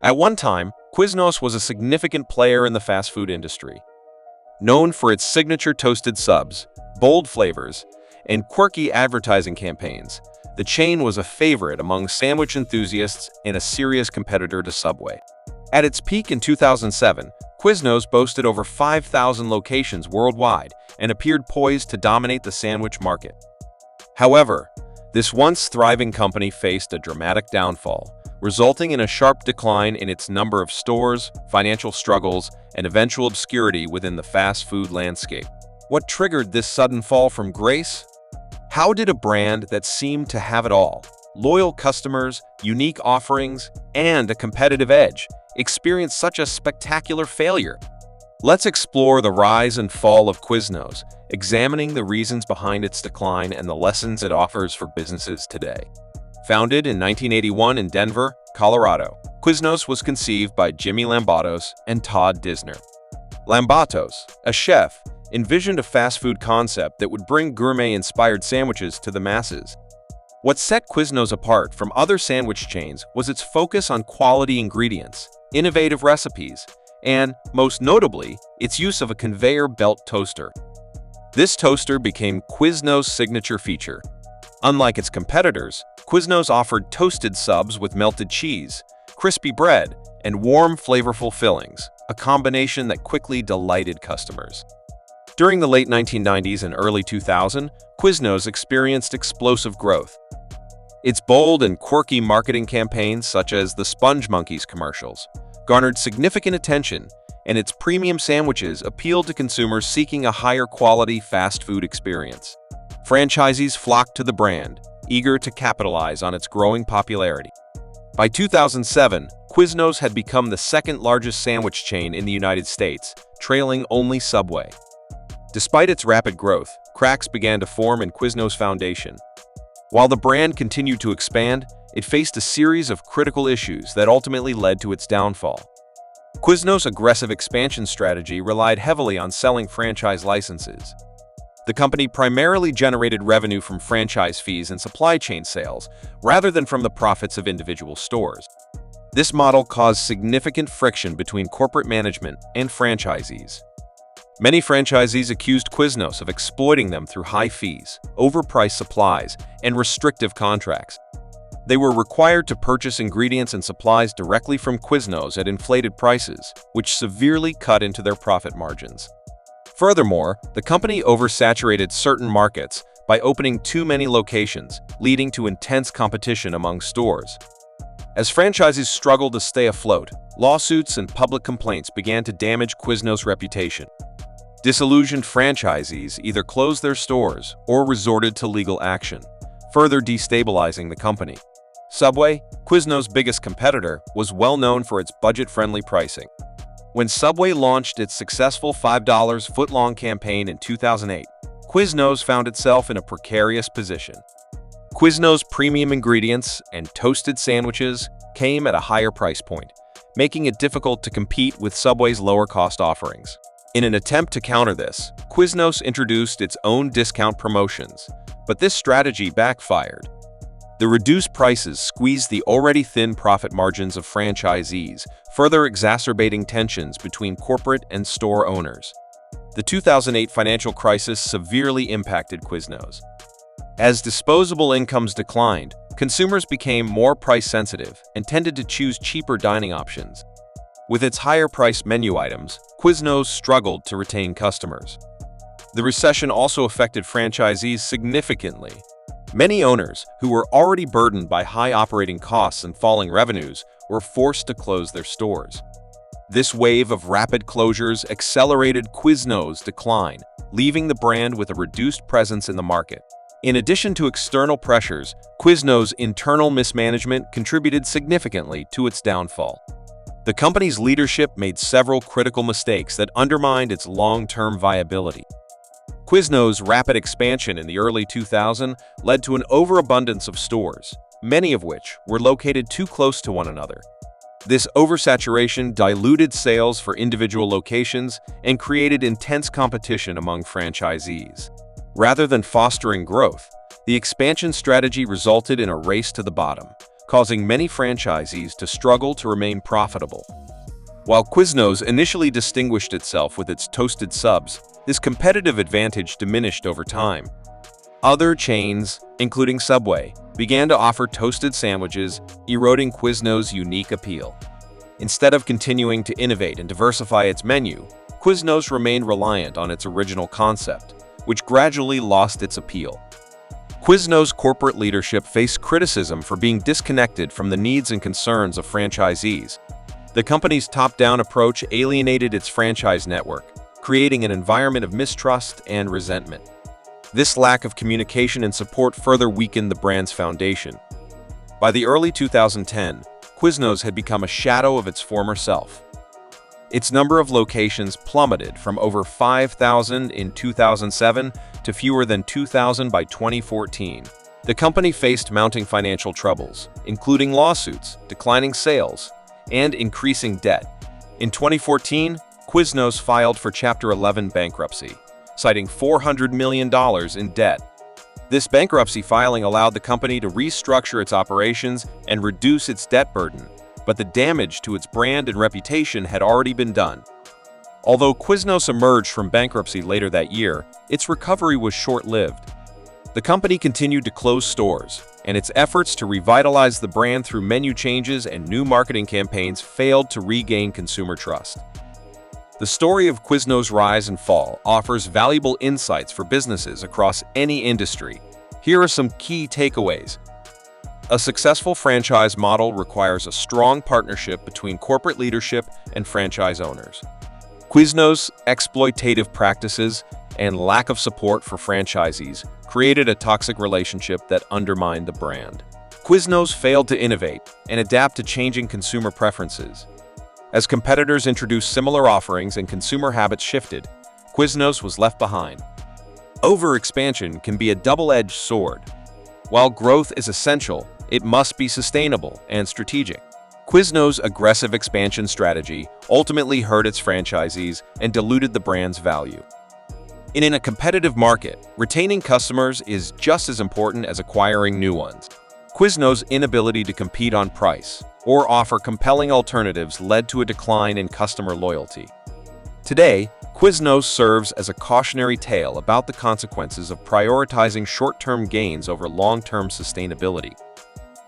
At one time, Quiznos was a significant player in the fast food industry. Known for its signature toasted subs, bold flavors, and quirky advertising campaigns, the chain was a favorite among sandwich enthusiasts and a serious competitor to Subway. At its peak in 2007, Quiznos boasted over 5,000 locations worldwide and appeared poised to dominate the sandwich market. However, this once thriving company faced a dramatic downfall, resulting in a sharp decline in its number of stores, financial struggles, and eventual obscurity within the fast food landscape. What triggered this sudden fall from grace? How did a brand that seemed to have it all, loyal customers, unique offerings, and a competitive edge, experience such a spectacular failure? Let's explore the rise and fall of Quiznos, examining the reasons behind its decline and the lessons it offers for businesses today. Founded in 1981 in Denver, Colorado, Quiznos was conceived by Jimmy Lambatos and Todd Disner. Lambatos, a chef, envisioned a fast food concept that would bring gourmet-inspired sandwiches to the masses. What set Quiznos apart from other sandwich chains was its focus on quality ingredients, innovative recipes, and, most notably, its use of a conveyor belt toaster. This toaster became Quiznos' signature feature. Unlike its competitors, Quiznos offered toasted subs with melted cheese, crispy bread, and warm, flavorful fillings, a combination that quickly delighted customers. During the late 1990s and early 2000s, Quiznos experienced explosive growth. Its bold and quirky marketing campaigns, such as the Sponge Monkeys commercials, garnered significant attention, and its premium sandwiches appealed to consumers seeking a higher quality fast food experience. Franchisees flocked to the brand, eager to capitalize on its growing popularity. By 2007, Quiznos had become the second largest sandwich chain in the United States, trailing only Subway. Despite its rapid growth, cracks began to form in Quiznos' foundation. While the brand continued to expand, it faced a series of critical issues that ultimately led to its downfall. Quiznos' aggressive expansion strategy relied heavily on selling franchise licenses. The company primarily generated revenue from franchise fees and supply chain sales, rather than from the profits of individual stores. This model caused significant friction between corporate management and franchisees. Many franchisees accused Quiznos of exploiting them through high fees, overpriced supplies, and restrictive contracts. They were required to purchase ingredients and supplies directly from Quiznos at inflated prices, which severely cut into their profit margins. Furthermore, the company oversaturated certain markets by opening too many locations, leading to intense competition among stores. As franchises struggled to stay afloat, lawsuits and public complaints began to damage Quiznos' reputation. Disillusioned franchisees either closed their stores or resorted to legal action, further destabilizing the company. Subway, Quiznos' biggest competitor, was well known for its budget-friendly pricing. When Subway launched its successful $5 foot-long campaign in 2008, Quiznos found itself in a precarious position. Quiznos' premium ingredients and toasted sandwiches came at a higher price point, making it difficult to compete with Subway's lower-cost offerings. In an attempt to counter this, Quiznos introduced its own discount promotions, but this strategy backfired. The reduced prices squeezed the already thin profit margins of franchisees, further exacerbating tensions between corporate and store owners. The 2008 financial crisis severely impacted Quiznos. As disposable incomes declined, consumers became more price-sensitive and tended to choose cheaper dining options. With its higher-priced menu items, Quiznos struggled to retain customers. The recession also affected franchisees significantly. Many owners, who were already burdened by high operating costs and falling revenues, were forced to close their stores. This wave of rapid closures accelerated Quiznos' decline, leaving the brand with a reduced presence in the market. In addition to external pressures, Quiznos' internal mismanagement contributed significantly to its downfall. The company's leadership made several critical mistakes that undermined its long-term viability. Quiznos' rapid expansion in the early 2000s led to an overabundance of stores, many of which were located too close to one another. This oversaturation diluted sales for individual locations and created intense competition among franchisees. Rather than fostering growth, the expansion strategy resulted in a race to the bottom, causing many franchisees to struggle to remain profitable. While Quiznos initially distinguished itself with its toasted subs, this competitive advantage diminished over time. Other chains, including Subway, began to offer toasted sandwiches, eroding Quiznos' unique appeal. Instead of continuing to innovate and diversify its menu, Quiznos remained reliant on its original concept, which gradually lost its appeal. Quiznos' corporate leadership faced criticism for being disconnected from the needs and concerns of franchisees. The company's top-down approach alienated its franchise network, creating an environment of mistrust and resentment. This lack of communication and support further weakened the brand's foundation. By the early 2010s, Quiznos had become a shadow of its former self. Its number of locations plummeted from over 5,000 in 2007 to fewer than 2,000 by 2014. The company faced mounting financial troubles, including lawsuits, declining sales, and increasing debt. In 2014, Quiznos filed for Chapter 11 bankruptcy, citing $400 million in debt. This bankruptcy filing allowed the company to restructure its operations and reduce its debt burden, but the damage to its brand and reputation had already been done. Although Quiznos emerged from bankruptcy later that year, its recovery was short-lived. The company continued to close stores, and its efforts to revitalize the brand through menu changes and new marketing campaigns failed to regain consumer trust. The story of Quiznos' rise and fall offers valuable insights for businesses across any industry. Here are some key takeaways. A successful franchise model requires a strong partnership between corporate leadership and franchise owners. Quiznos' exploitative practices and lack of support for franchisees created a toxic relationship that undermined the brand. Quiznos failed to innovate and adapt to changing consumer preferences. As competitors introduced similar offerings and consumer habits shifted, Quiznos was left behind. Overexpansion can be a double-edged sword. While growth is essential, it must be sustainable and strategic. Quiznos' aggressive expansion strategy ultimately hurt its franchisees and diluted the brand's value. In a competitive market, retaining customers is just as important as acquiring new ones. Quiznos' inability to compete on price or offer compelling alternatives led to a decline in customer loyalty. Today, Quiznos serves as a cautionary tale about the consequences of prioritizing short-term gains over long-term sustainability.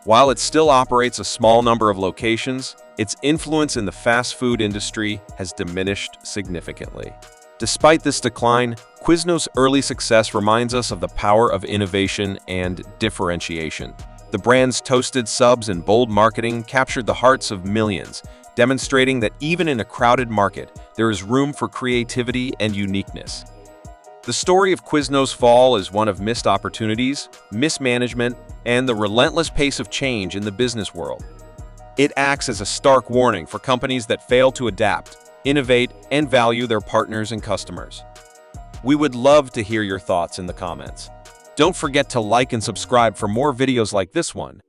While it still operates a small number of locations, its influence in the fast food industry has diminished significantly. Despite this decline, Quiznos' early success reminds us of the power of innovation and differentiation. The brand's toasted subs and bold marketing captured the hearts of millions, demonstrating that even in a crowded market, there is room for creativity and uniqueness. The story of Quiznos' fall is one of missed opportunities, mismanagement, and the relentless pace of change in the business world. It acts as a stark warning for companies that fail to adapt, innovate, and value their partners and customers. We would love to hear your thoughts in the comments. Don't forget to like and subscribe for more videos like this one,